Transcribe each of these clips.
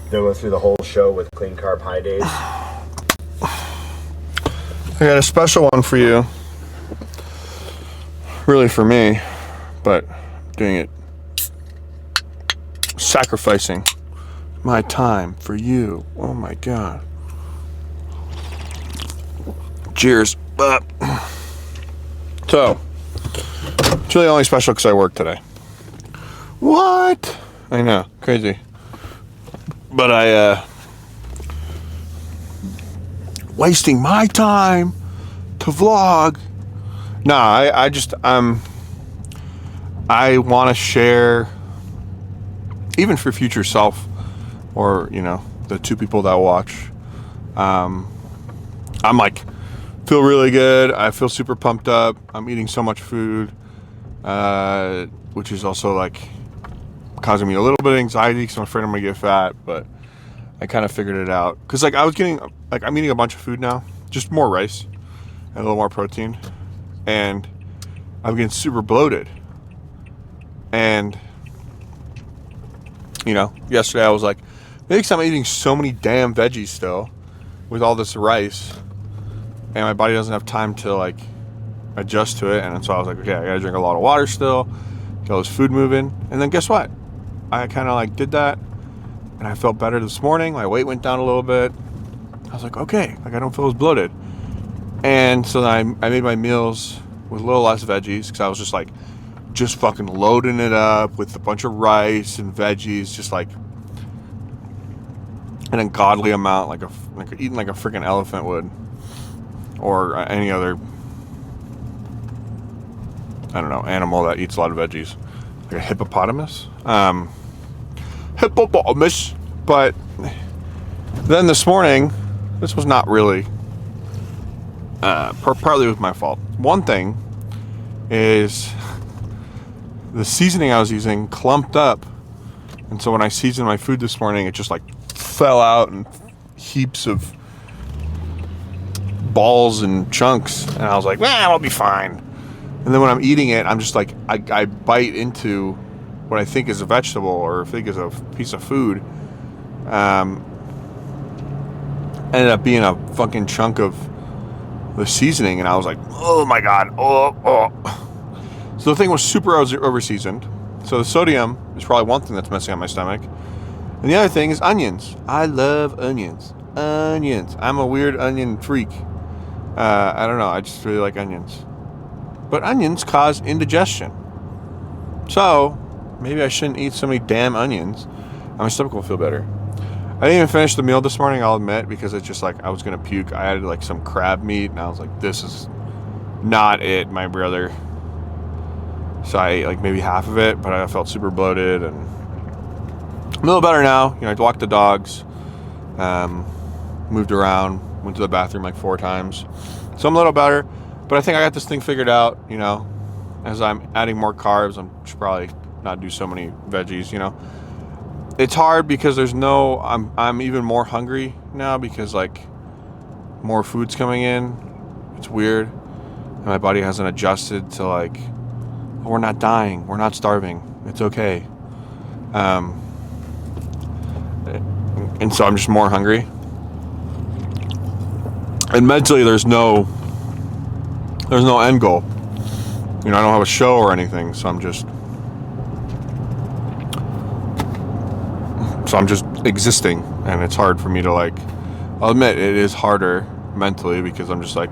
Go through the whole show with clean carb high days. I got a special one for you. Really for me, but doing it. Sacrificing my time for you. Oh my God. Cheers. So, it's really only special because I work today. What? I know, crazy. But wasting my time to vlog. Nah, I want to share, even for future self, or, you know, the two people that watch. I'm like, feel really good. I feel super pumped up. I'm eating so much food, which is also like causing me a little bit of anxiety because I'm afraid I'm gonna get fat, but I kind of figured it out. Cause like I'm eating a bunch of food now, just more rice and a little more protein, and I'm getting super bloated. And, you know, yesterday I was like, maybe because I'm eating so many damn veggies still with all this rice, and my body doesn't have time to like adjust to it. And so I was like, okay, I gotta drink a lot of water still, get all this food moving. And then guess what? I kind of like did that, and I felt better this morning. My weight went down a little bit. I was like, okay, like I don't feel as bloated. And so then I made my meals with a little less veggies because I was just fucking loading it up with a bunch of rice and veggies, just like an ungodly amount, like eating like a freaking elephant would, or any other, I don't know, animal that eats a lot of veggies, like a hippopotamus. Hippopotamus. But then this morning, this was not really, partly it was my fault. One thing is the seasoning I was using clumped up, and so when I seasoned my food this morning, it just like fell out in heaps of balls and chunks, and I was like, I'll be fine. And then when I'm eating it, I'm just like, I bite into what I think is a vegetable or I think is a piece of food. Ended up being a fucking chunk of the seasoning, and I was like, oh my God, So the thing was super over seasoned. So the sodium is probably one thing that's messing up my stomach. And the other thing is onions. I love onions. I'm a weird onion freak. I don't know. I just really like onions. But onions cause indigestion. So maybe I shouldn't eat so many damn onions. And my stomach will feel better. I didn't even finish the meal this morning, I'll admit, because it's just like I was going to puke. I had like some crab meat, and I was like, this is not it, my brother. So I ate like maybe half of it, but I felt super bloated, and I'm a little better now. You know, I walked the dogs, moved around, went to the bathroom like 4 times. So I'm a little better, but I think I got this thing figured out. You know, as I'm adding more carbs, I should probably not do so many veggies, you know. It's hard because I'm even more hungry now because like more food's coming in. It's weird. And my body hasn't adjusted to like, oh, we're not dying. We're not starving. It's okay. And so I'm just more hungry. And mentally there's no end goal. You know, I don't have a show or anything, so I'm just existing, and it's hard for me to like, I'll admit it is harder mentally because I'm just like,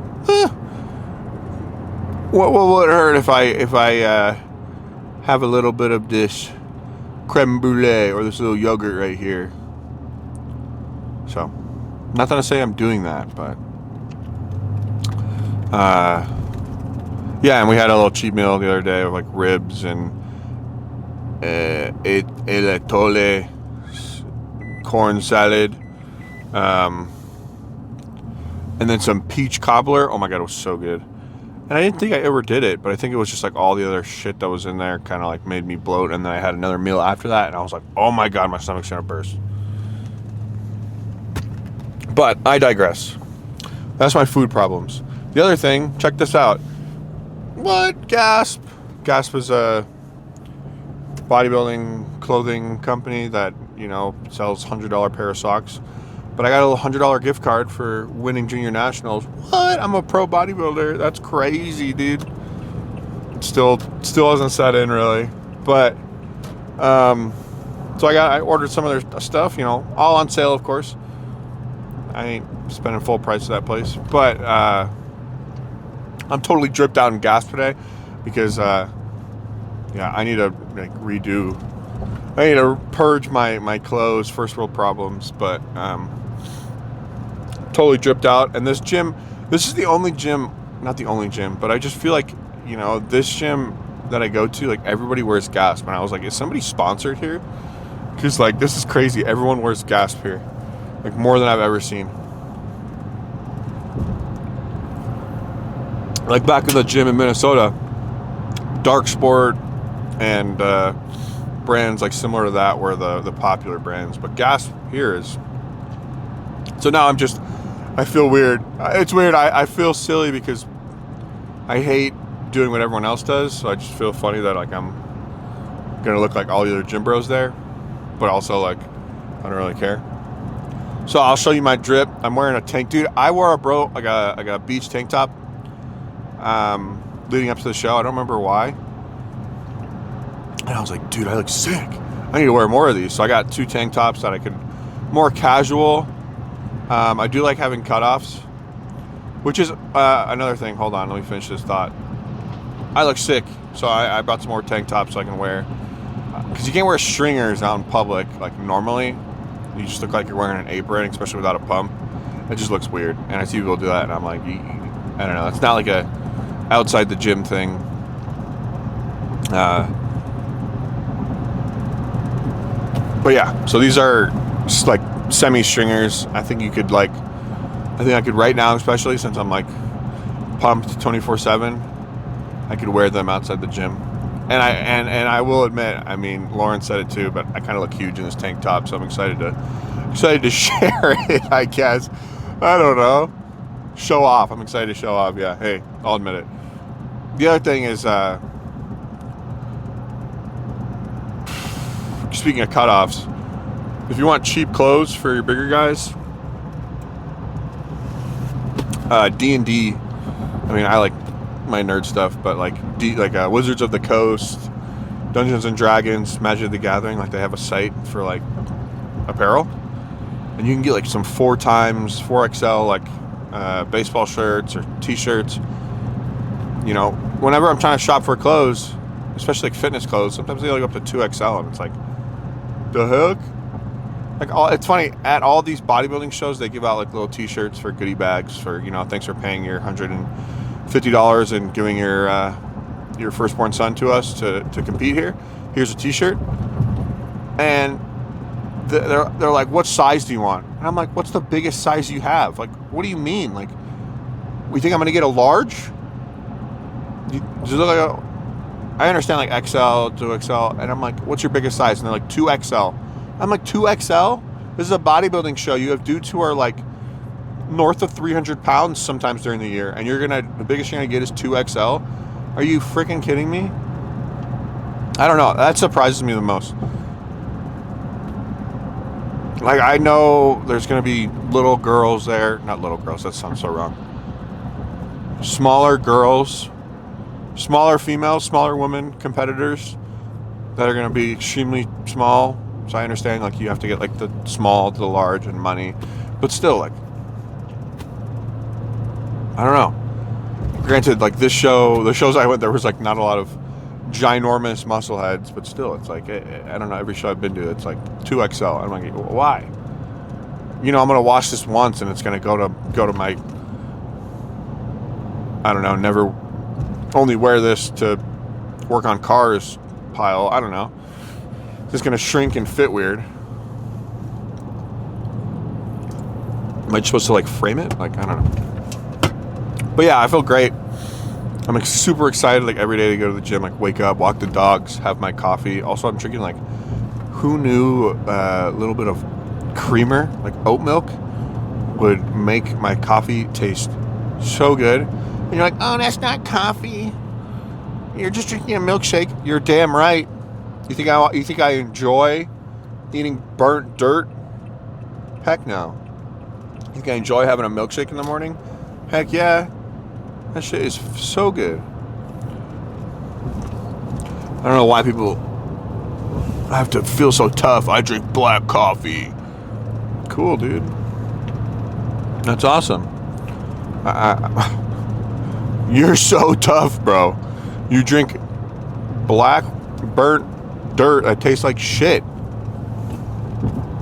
what would it hurt if I have a little bit of this creme brulee or this little yogurt right here. So, not that I say I'm doing that, but yeah, and we had a little cheat meal the other day of like ribs and eletole, corn salad, and then some peach cobbler. Oh my God, it was so good. And I didn't think I ever did it, but I think it was just like all the other shit that was in there kind of like made me bloat. And then I had another meal after that, and I was like, oh my God, my stomach's gonna burst. But I digress. That's my food problems. The other thing, check this out. What? Gasp is a bodybuilding clothing company that you know, sells $100 pair of socks. But I got a $100 gift card for winning junior nationals. What? I'm a pro bodybuilder. That's crazy, dude. Still hasn't set in really. But so I ordered some of their stuff, you know, all on sale, of course. I ain't spending full price at that place. But I'm totally dripped out in gas today because yeah, I need to like redo. I need to purge my clothes, first world problems, but totally dripped out. And this is the only gym, not the only gym, but I just feel like, you know, this gym that I go to, like everybody wears Gasp. And I was like, is somebody sponsored here? Because like, this is crazy. Everyone wears Gasp here, like more than I've ever seen. Like back in the gym in Minnesota, Dark Sport and brands like similar to that were the popular brands, but Gasp here is. So now I feel weird. It's weird. I feel silly because I hate doing what everyone else does. So I just feel funny that like I'm gonna look like all the other gym bros there, but also like I don't really care. So I'll show you my drip. I'm wearing a tank, dude. I wore like a beach tank top leading up to the show. I don't remember why. And I was like, dude, I look sick. I need to wear more of these. So I got 2 tank tops that I could, more casual. I do like having cutoffs, which is another thing. Hold on, let me finish this thought. I look sick, so I brought some more tank tops so I can wear. Because you can't wear stringers out in public like normally. You just look like you're wearing an apron, especially without a pump. It just looks weird. And I see people do that, and I'm like, I don't know. It's not like a outside the gym thing. But yeah, so these are just like semi-stringers. I think I could right now, especially since I'm like pumped 24/7, I could wear them outside the gym. And I will admit, I mean, Lauren said it too, but I kind of look huge in this tank top, so I'm excited to share it, I guess. I don't know. Show off. I'm excited to show off. Yeah, hey, I'll admit it. The other thing is, speaking of cutoffs, if you want cheap clothes for your bigger guys, D&D. I mean, I like my nerd stuff, but like Wizards of the Coast, Dungeons and Dragons, Magic the Gathering, like they have a site for like apparel, and you can get like some 4XL like baseball shirts or t-shirts. You know, whenever I'm trying to shop for clothes, especially like fitness clothes, sometimes they go up to 2XL, and it's like, the heck? Like, it's funny, at all these bodybuilding shows, they give out like little t-shirts for goodie bags for, you know, thanks for paying your $150 and giving your firstborn son to us to compete here. Here's a t-shirt. And they're like, what size do you want? And I'm like, what's the biggest size you have? Like, what do you mean? Like, we think I'm going to get a large? I understand like XL, 2XL, and I'm like, what's your biggest size? And they're like, 2XL. I'm like, 2XL? This is a bodybuilding show. You have dudes who are like north of 300 pounds sometimes during the year, and the biggest you're gonna get is 2XL? Are you freaking kidding me? I don't know. That surprises me the most. Like, I know there's gonna be little girls there. Not little girls, that sounds so wrong. Smaller girls, smaller females, smaller women competitors that are going to be extremely small. So I understand, like, you have to get like the small to the large and money, but still, like, I don't know. Granted, like the shows I went, there was like not a lot of ginormous muscle heads, but still, it's like, I don't know, every show I've been to, it's like 2XL. I'm like, why? You know, I'm going to wash this once and it's going to go to my, I don't know, never only wear this to work on cars pile. I don't know. It's just going to shrink and fit weird. Am I supposed to like frame it? Like, I don't know. But yeah, I feel great. I'm like super excited like every day to go to the gym, like wake up, walk the dogs, have my coffee. Also, I'm drinking like, who knew a little bit of creamer, like oat milk, would make my coffee taste so good. And you're like, oh, that's not coffee. You're just drinking a milkshake. You're damn right. You think I enjoy eating burnt dirt? Heck no. You think I enjoy having a milkshake in the morning? Heck yeah. That shit is so good. I don't know why people have to feel so tough. I drink black coffee. Cool, dude. That's awesome. You're so tough, bro. You drink black burnt dirt that tastes like shit.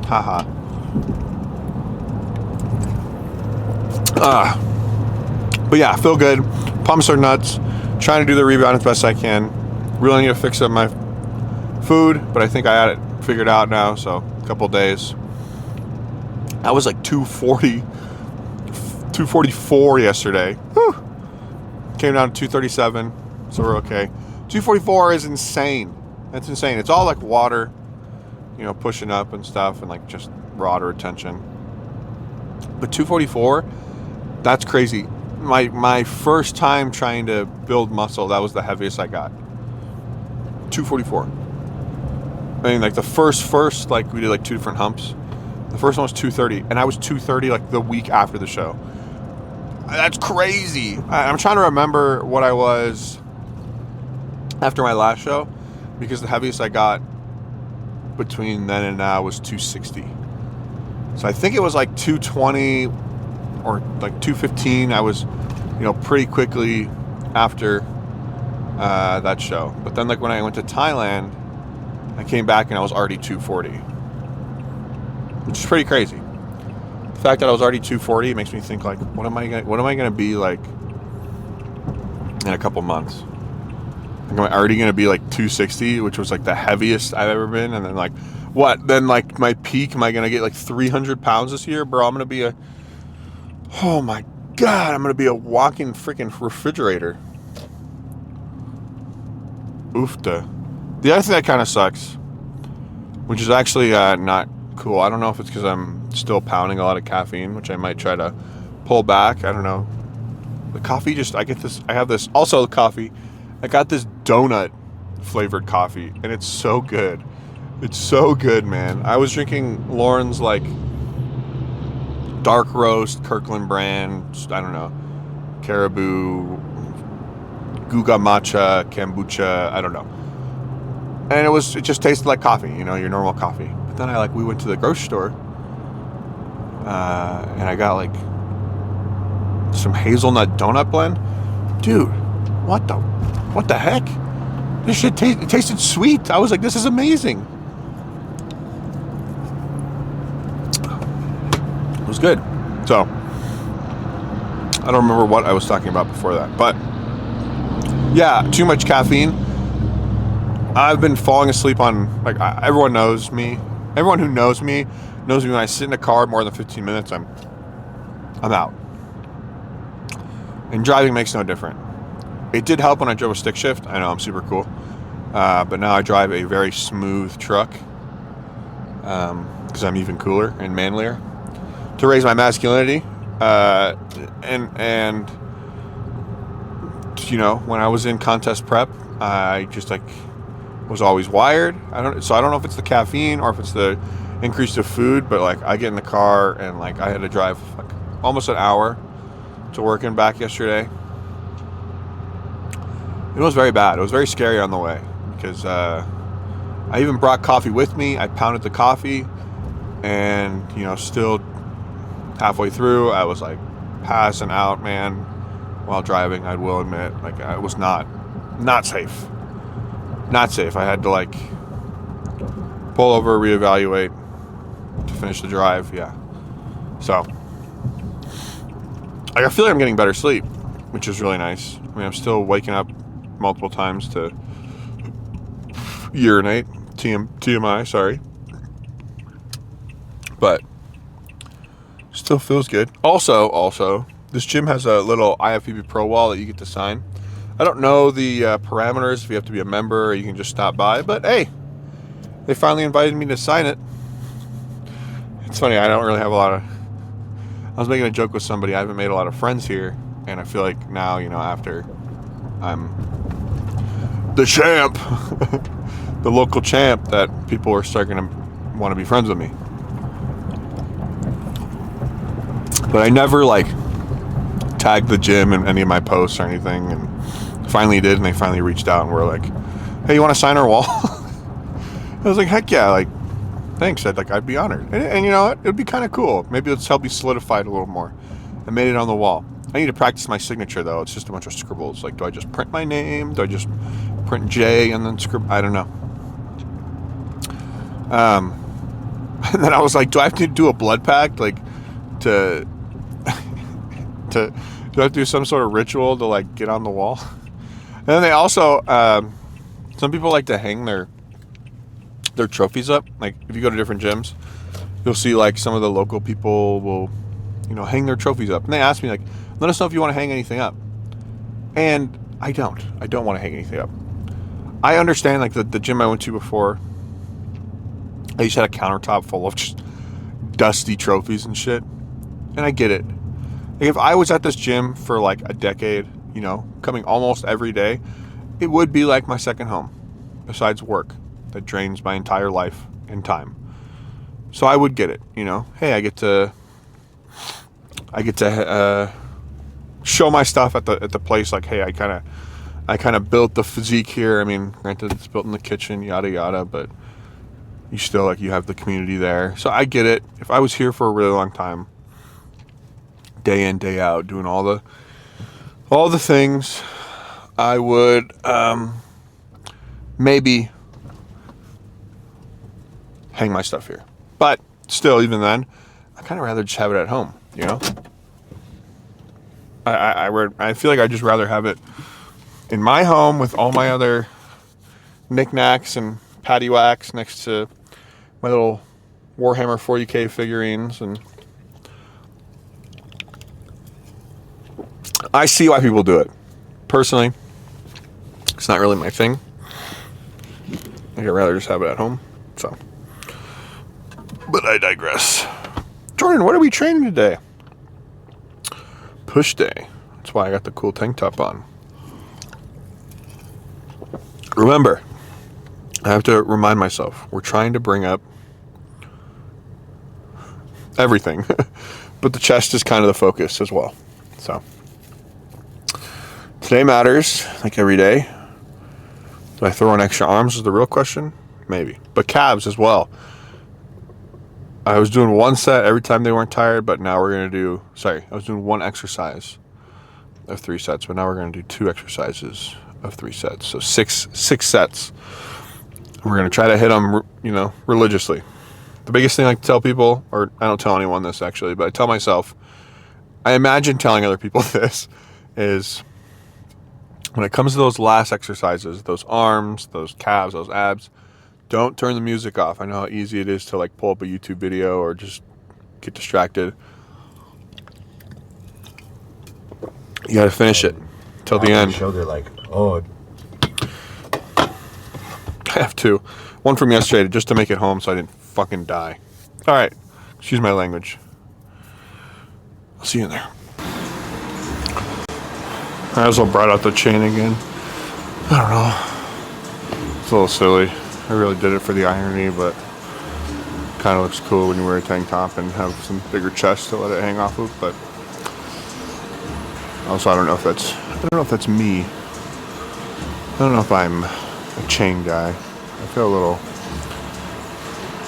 Haha. But yeah, I feel good. Pumps are nuts. Trying to do the rebound as best I can. Really need to fix up my food, but I think I had it figured out now, so a couple days. I was like 244 yesterday. Whew. Came down to 237, so we're okay. 244 is insane. That's insane. It's all like water, you know, pushing up and stuff, and like just water retention. But 244, that's crazy. My first time trying to build muscle, that was the heaviest I got. 244. I mean, like the first, like we did like 2 different humps. The first one was 230, and I was 230 like the week after the show. That's crazy. I'm trying to remember what I was after my last show, because the heaviest I got between then and now was 260. So I think it was like 220 or like 215. I was, you know, pretty quickly after that show. But then like when I went to Thailand, I came back and I was already 240, which is pretty crazy. The fact that I was already 240 makes me think like, what am I gonna be like in a couple months? Like, am I already gonna be like 260, which was like the heaviest I've ever been? And then like, what? Then like my peak, am I gonna get like 300 pounds this year, bro? I'm gonna be oh my god, I'm gonna be a walking freaking refrigerator. Oofta. The other thing that kind of sucks, which is actually not cool. I don't know if it's because I'm still pounding a lot of caffeine, which I might try to pull back. I don't know. The coffee just, I have this, also the coffee, I got this donut flavored coffee, and it's so good. It's so good, man. I was drinking Lauren's like dark roast, Kirkland brand, I don't know, Caribou, Guga Matcha, Kombucha, I don't know. And it just tasted like coffee, you know, your normal coffee. But then we went to the grocery store, and I got like some hazelnut donut blend. Dude, what the heck? This shit it tasted sweet. I was like, this is amazing. It was good. So, I don't remember what I was talking about before that, but yeah, too much caffeine. I've been falling asleep on, like, everyone knows me. Everyone who knows me when I sit in a car more than 15 minutes, I'm out. And driving makes no difference. It did help when I drove a stick shift. I know, I'm super cool. But now I drive a very smooth truck, because I'm even cooler and manlier. To raise my masculinity. And you know, when I was in contest prep, I just like was always wired. I don't know if it's the caffeine or if it's the increase of food, but like I get in the car and like I had to drive like almost an hour to work and back yesterday. It was very bad. It was very scary on the way, because I even brought coffee with me. I pounded the coffee, and you know, still halfway through I was like passing out, man, while driving. I will admit, like, I was not safe. Not safe. I had to like pull over, reevaluate to finish the drive. Yeah. So I feel like I'm getting better sleep, which is really nice. I mean, I'm still waking up multiple times to urinate. TMI, sorry. But still feels good. Also, this gym has a little IFBB Pro wall that you get to sign. I don't know the parameters, if you have to be a member or you can just stop by, but hey, they finally invited me to sign it. It's funny, I don't really have a lot of... I was making a joke with somebody, I haven't made a lot of friends here, and I feel like now, you know, after I'm the champ, the local champ, that people are starting to want to be friends with me. But I never like tagged the gym in any of my posts or anything, and finally did, and they finally reached out and were like, "Hey, you want to sign our wall?" I was like, "Heck yeah!" Like, thanks. I'd be honored, and you know what? It'd be kind of cool. Maybe it's helped me solidify it a little more. I made it on the wall. I need to practice my signature though. It's just a bunch of scribbles. Like, do I just print my name? Do I just print J and then scribble? I don't know. And then I was like, do I have to do a blood pact, like, to do I have to do some sort of ritual to like get on the wall? And then they also, some people like to hang their trophies up. Like, if you go to different gyms, you'll see like some of the local people will, you know, hang their trophies up. And they ask me like, let us know if you want to hang anything up. And I don't want to hang anything up. I understand like the gym I went to before, I used to have a countertop full of just dusty trophies and shit. And I get it. Like, if I was at this gym for like a decade, you know, coming almost every day, it would be like my second home, besides work that drains my entire life and time. So I would get it, you know. Hey, I get to show my stuff at the place. Like, hey, I kind of built the physique here. I mean, granted, it's built in the kitchen, yada yada, but you still, like, you have the community there. So I get it. If I was here for a really long time, day in, day out, doing all the things, I would maybe hang my stuff here. But still, even then, I kind of rather just have it at home, you know? I feel like I'd just rather have it in my home with all my other knickknacks and paddywhacks next to my little Warhammer 40K figurines. And I see why people do it. Personally, it's not really my thing. I'd rather just have it at home. So, but I digress. Jordan, what are we training today? Push day. That's why I got the cool tank top on. Remember, I have to remind myself, we're trying to bring up everything, but the chest is kind of the focus as well. So today matters, like every day. Do I throw in extra arms is the real question? Maybe. But calves as well. I was doing one set every time they weren't tired, but now we're going to do, I was doing one exercise of 3 sets, but now we're going to do 2 exercises of 3 sets. So six sets. We're going to try to hit them, you know, religiously. The biggest thing I like to tell people, or I don't tell anyone this actually, but I tell myself, I imagine telling other people this, is when it comes to those last exercises, those arms, those calves, those abs, don't turn the music off. I know how easy it is to like pull up a YouTube video or just get distracted. You got to finish it till the end. Show they're like, oh. I have 2. One from yesterday just to make it home so I didn't fucking die. All right. Excuse my language. I'll see you in there. I also brought out the chain again. I don't know. It's a little silly. I really did it for the irony, but kind of looks cool when you wear a tank top and have some bigger chest to let it hang off of. But also, I don't know if that's me. I don't know if I'm a chain guy. I feel a little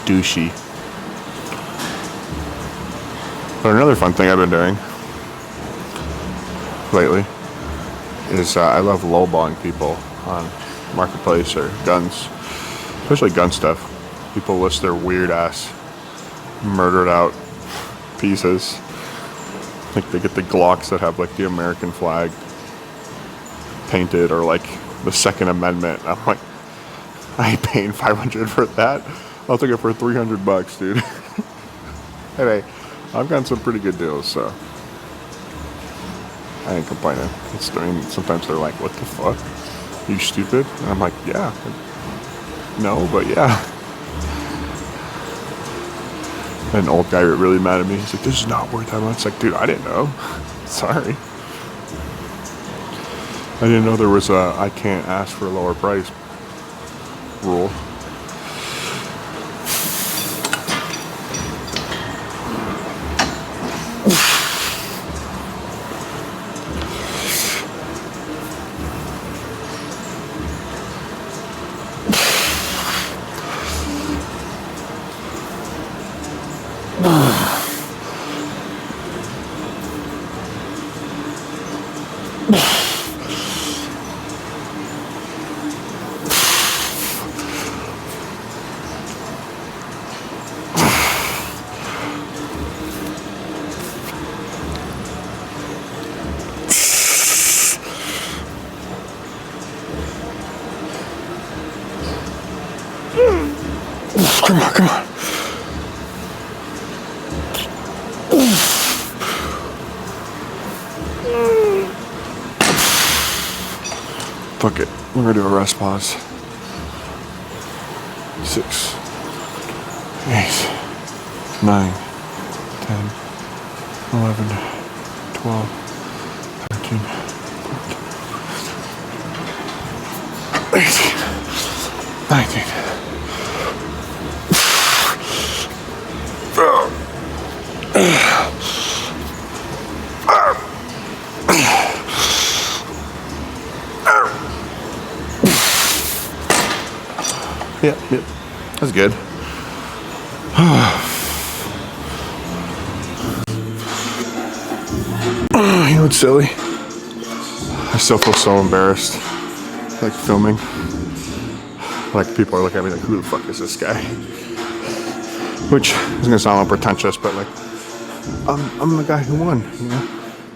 douchey. But another fun thing I've been doing lately is I love lowballing people on Marketplace or guns. Especially gun stuff. People list their weird ass murdered out pieces. Like they get the Glocks that have like the American flag painted, or like the Second Amendment. I'm like, I ain't paying $500 for that. I'll take it for $300, dude. Anyway, I've gotten some pretty good deals, so I ain't complaining. Sometimes they're like, what the fuck? You stupid? And I'm like, yeah. No, but yeah. And an old guy got really mad at me. He's like, this is not worth that much. It's like, dude, I didn't know. Sorry. I didn't know there was a I can't ask for a lower price rule. Come on, come on. Fuck it. We're gonna do a rest pause. 6, 8, 9, 10, 11, 12, 13, 14, 18, 19. Yep. That's good. You know what's silly? I still feel so embarrassed, like filming. Like people are looking at me like, who the fuck is this guy? Which is gonna sound a little pretentious, but like, I'm the guy who won, you know?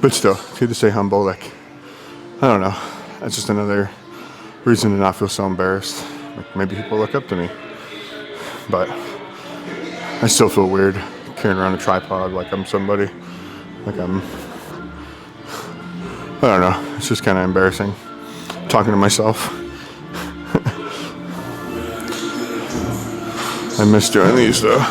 But still, it's good to stay humble. Like, I don't know. That's just another reason to not feel so embarrassed. Like maybe people look up to me, but I still feel weird carrying around a tripod like I'm somebody. Like I don't know. It's just kind of embarrassing talking to myself. I miss doing these though.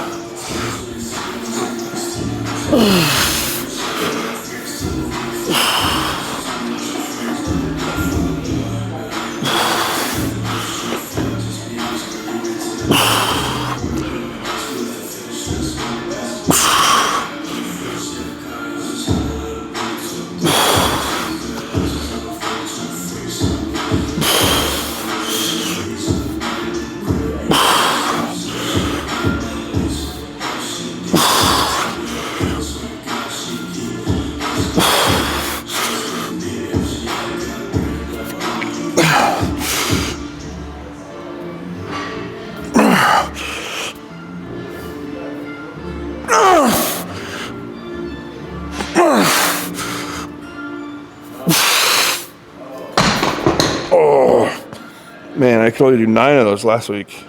Man, I could only do 9 of those last week,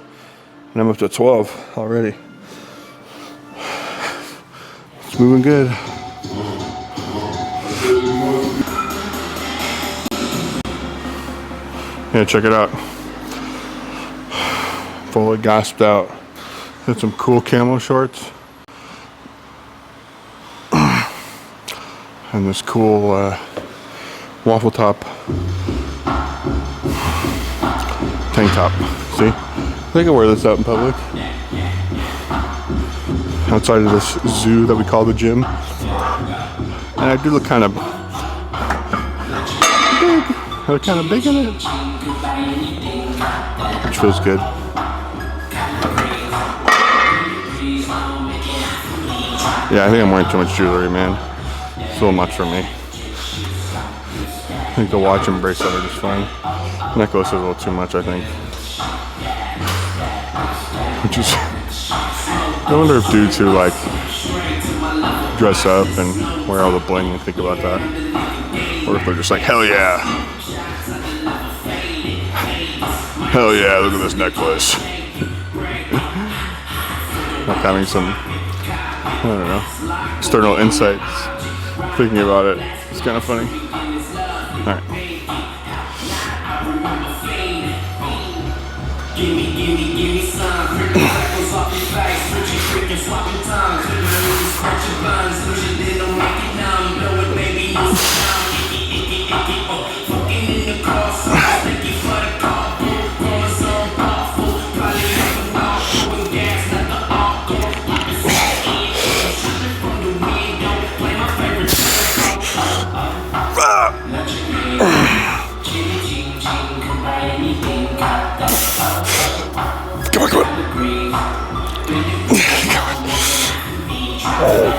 and I'm up to 12 already. It's moving good. Yeah, check it out. Fully gasped out. Had some cool camo shorts. And this cool waffle top tank top. See? I think I wear this out in public. Outside of this zoo that we call the gym. And I do look kind of big. I look kind of big in it. Which feels good. Yeah, I think I'm wearing too much jewelry, man. It's a little much for me. I think the watch and bracelet are just fine. Necklace is a little too much, I think. Which is, I wonder if dudes who like dress up and wear all the bling think about that, or if they're just like, hell yeah, hell yeah, look at this necklace. Like having some, I don't know, external insights, thinking about it. It's kind of funny. All right. Gimme some freaking cycles off your face, switching, freaking swapping tongues, literally scratching buns, losing then don't make it numb, blow it baby, use it numb, icky, fucking in the car, so thank you for the call, chromosome powerful, probably have a knock, with gas, not the alcohol, opposite end, shooting from the window, play my favorite song, let your game, ching, can buy anything, got that. Come on. Alright,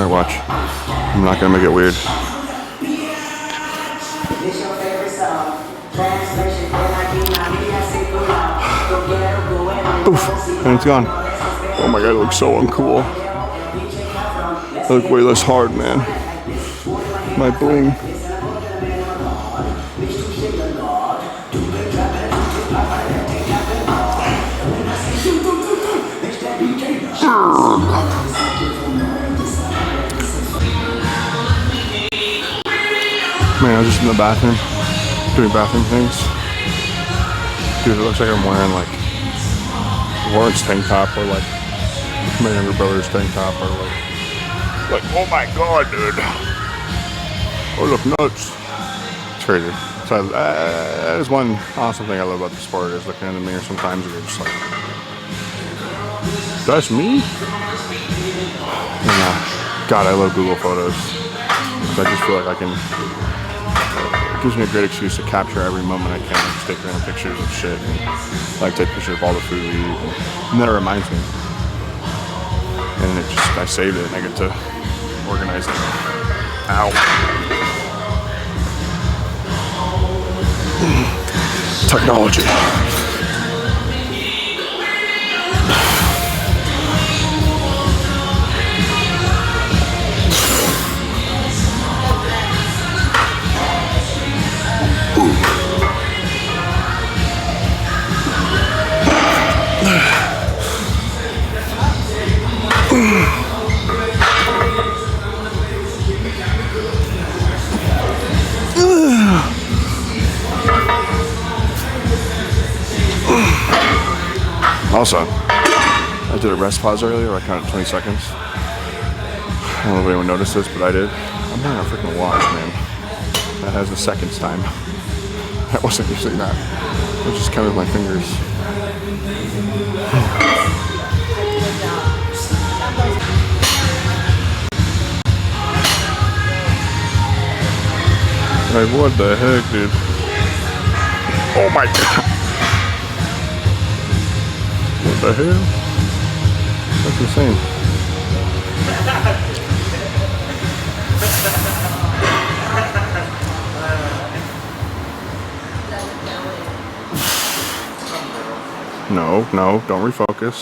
watch. I'm not gonna make it weird. Oof, and it's gone. Oh my god, it looks so uncool. I look way less hard, man. My bling. Man, I was just in the bathroom doing bathroom things. Dude, it looks like I'm wearing like Lawrence tank top or like my younger brother's tank top or like oh my god, dude. Oh, look nuts. It's crazy. So that is one awesome thing I love about the sport is looking in the mirror sometimes and you're just like, that's me? And God, I love Google Photos. I just feel like I can, it gives me a great excuse to capture every moment I can, just take random pictures of shit, and like take pictures of all the food we eat, and then it reminds me. And it just, I saved it and I get to organize it. Ow. Technology. Also, I did a rest pause earlier. I counted 20 seconds. I don't know if anyone noticed this, but I did. I'm wearing a freaking watch, man. That has the seconds time. I wasn't using that. I was just counting with my fingers. Like, what the heck, dude? Oh my god. What the hell? That's insane. No, don't refocus.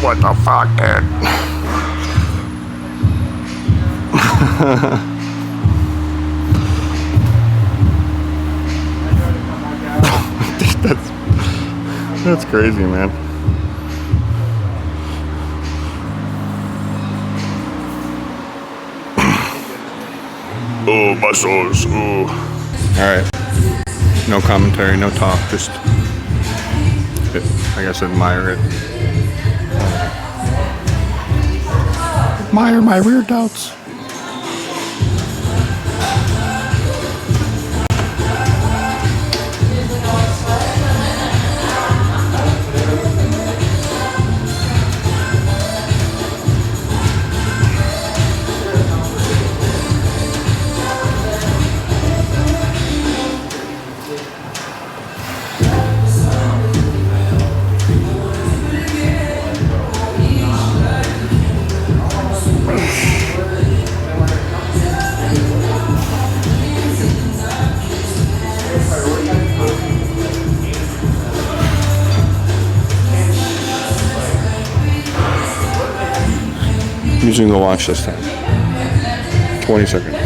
What the fuck, dude? That's crazy, man. Oh, muscles. Oh. All right. No commentary, no talk. Just, I guess, admire it. Admire my rear delts. Using the watch this time. 20 seconds.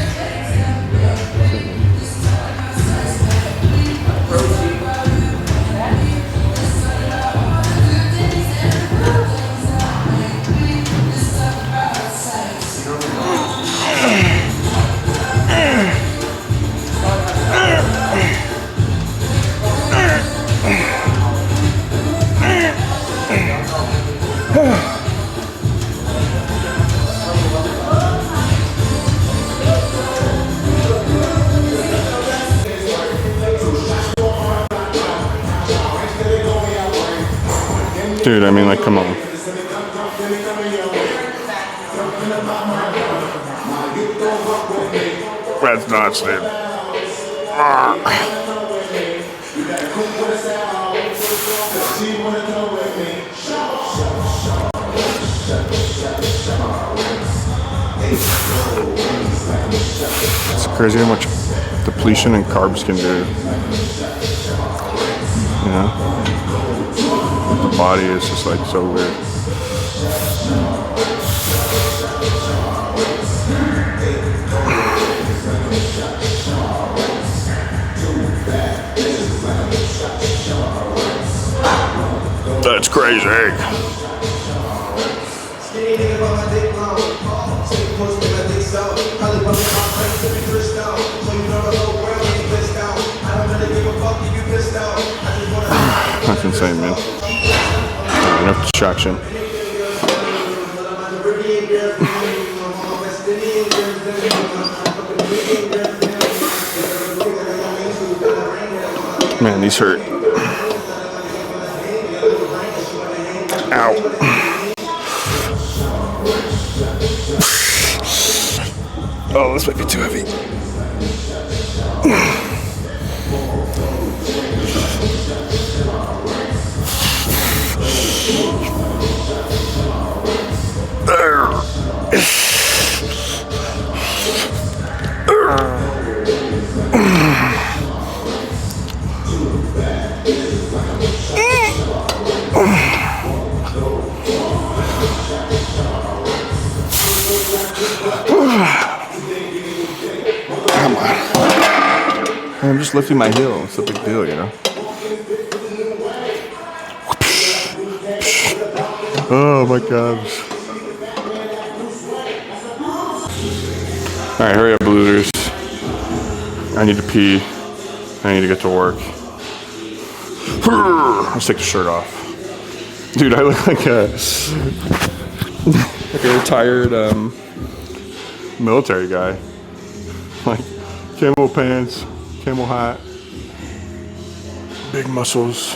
Dude, I mean, like, come on. That's nuts, dude. It's crazy how much depletion and carbs can do. You know? The body is just like so weird. That's crazy. That's insane, man. Enough distraction. Man, these hurt. Ow. Oh, this might be too heavy. Come on. I'm just lifting my heel. It's a big deal, you know? Oh my gosh. Alright, hurry up, losers. I need to pee. I need to get to work. Let's take the shirt off. Dude, I look like a retired military guy. Like camo pants, camo hat, big muscles.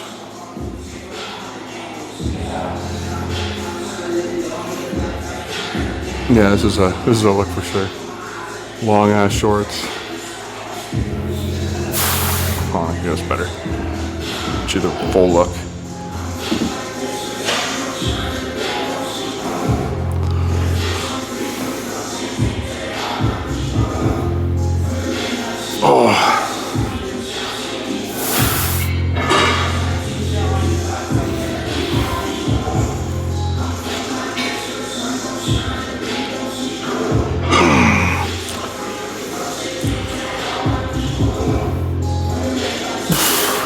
Yeah, this is a look for sure. Long ass shorts. Oh, I think that's better. Get you the full look. Oh.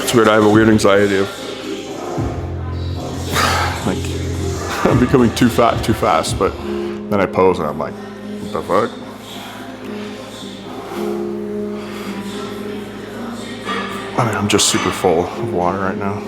It's weird, I have a weird anxiety of like I'm becoming too fat too fast, but then I pose and I'm like, what the fuck? I mean, I'm just super full of water right now.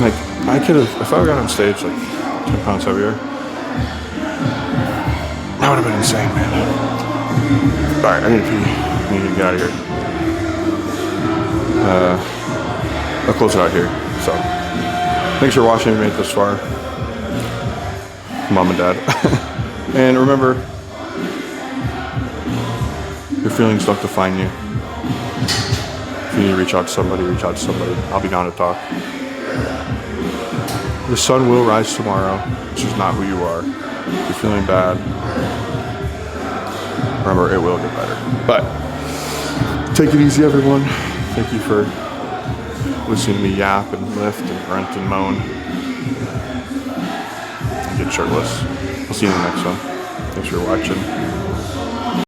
Like, I could have, if I got on stage like 10 pounds heavier, that would have been insane, man. Alright, I need to pee. I need to get out of here. I'll close it out here. So, thanks for watching and made it this far. Mom and Dad. And remember, your feelings don't define you. If you need to reach out to somebody, reach out to somebody. I'll be down to talk. The sun will rise tomorrow. It's just not who you are. If you're feeling bad, remember, it will get better. But, take it easy, everyone. Thank you for listening to me yap and lift and grunt and moan and get shirtless. I'll see you in the next one. Thanks for watching.